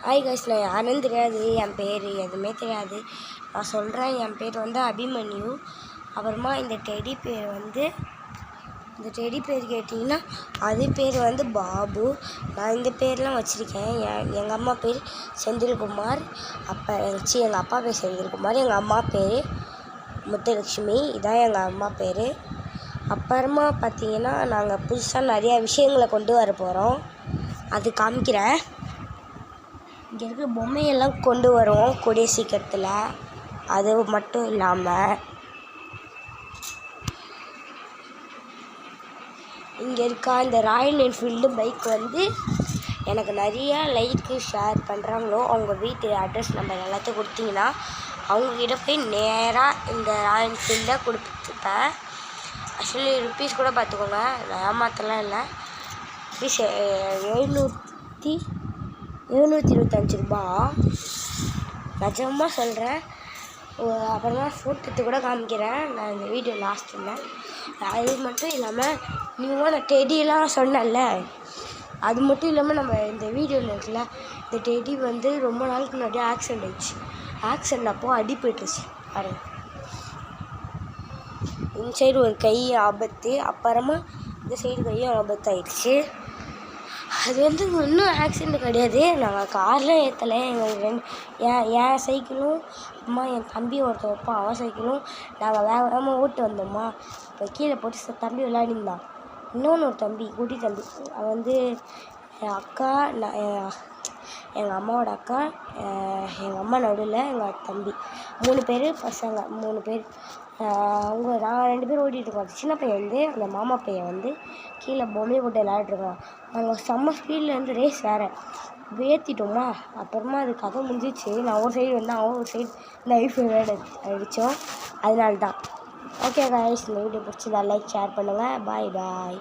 Hi guys, நான் யாருன்னு தெரியாது, என் பேர் எதுவுமே தெரியாது. நான் சொல்கிறேன், என் பேர் வந்து அபிமன்யு. அப்புறமா இந்த டெடி பேர் கேட்டிங்கன்னா அது பேர் வந்து பாபு. நான் இந்த பேர்லாம் வச்சுருக்கேன். எங்கள் அம்மா பேர் செந்தில்குமார். எங்கள் அப்பா பேர் செந்தில்குமார். எங்கள் அம்மா பேர் முத்துலட்சுமி. இதான் எங்கள் அம்மா பேர். அப்புறமா பார்த்திங்கன்னா நாங்கள் புதுசாக நிறையா விஷயங்களை கொண்டு வர போகிறோம். அது காமிக்கிறேன். இங்கே இருக்கிற பொம்மையெல்லாம் கொண்டு வரோம் கூடிய சீக்கிரத்தில். அது மட்டும் இல்லாமல் இங்கே இருக்க இந்த ராயல் என்ஃபீல்டு பைக் வந்து எனக்கு நிறையா லைக்கு ஷேர் பண்ணுறாங்களோ அவங்க வீட்டு அட்ரஸ் நம்பர் எல்லாத்தையும் கொடுத்தீங்கன்னா அவங்கக்கிட்ட போய் நேராக இந்த ராயல் என்ஃபீல்டை கொடுத்துப்பேன். ஆக்சுவலி ருப்பீஸ் கூட பார்த்துக்கோங்க, நான் ஏமாத்தலாம் இல்லை. ருப்பீஸ் 725 ரூபா, நிஜமாக சொல்கிறேன். அப்புறமா ஃபோட்டோத்து கூட காமிக்கிறேன் நான் இந்த வீடியோ லாஸ்ட்டில். அது மட்டும் இல்லாமல் நீங்கள் நான் டெடியெல்லாம் சொன்னேன்ல, அது மட்டும் இல்லாமல் நம்ம இந்த வீடியோவில் இருக்குல்ல, இந்த டெடி வந்து ரொம்ப நாளுக்கு முன்னாடி ஆக்சிடெண்ட் ஆயிடுச்சு. ஆக்சிடெண்ட் அப்போது அடிபட்டுருச்சு பாருங்க. இந்த சைடு ஒரு கை ஆபத்து, அப்புறமா இந்த சைடு கையும் ஆபத்தாயிடுச்சு. அது வந்து இன்னும் ஆக்சிடெண்ட் கிடையாது. நாங்கள் கார்லாம் ஏற்றலை. எங்களுக்கு என் சைக்கிளும் அம்மா என் தம்பி ஒருத்தன் வைப்பான், அவன் சைக்கிளும் நாங்கள் வேகமாக ஓட்டு வந்தோம்மா. இப்போ கீழே போட்டு தம்பி விளையாடிருந்தான். இன்னொன்று ஒரு தம்பி, குட்டி தம்பி, அவன் வந்து என் அக்கா, எங்கள் அம்மாவோட அக்கா, எங்கள் அம்மா நடுவில் எங்கள் தம்பி, 3 பேர் பசங்க, 3 பேர். நாங்கள் 2 பேர் ஓட்டிகிட்ருக்கோம். சின்ன பையன் வந்து அந்த மாமா பையன் வந்து கீழே பொம்மையை போட்டு விளையாடிருக்கான். நாங்கள் செம்ம ஸ்பீடில் வந்து ரேஸ் வேறு ஏற்றிட்டோமா. அப்புறமா அது கதை முடிஞ்சிச்சு. நான் ஒரு சைடு வந்தேன், அவன் ஒரு சைடு நைஃப் அடித்தோம். அதனால தான். ஓகே காய்ஸ், இந்த வீடியோ பிடிச்சதா லைக் ஷேர் பண்ணுங்கள். பாய்.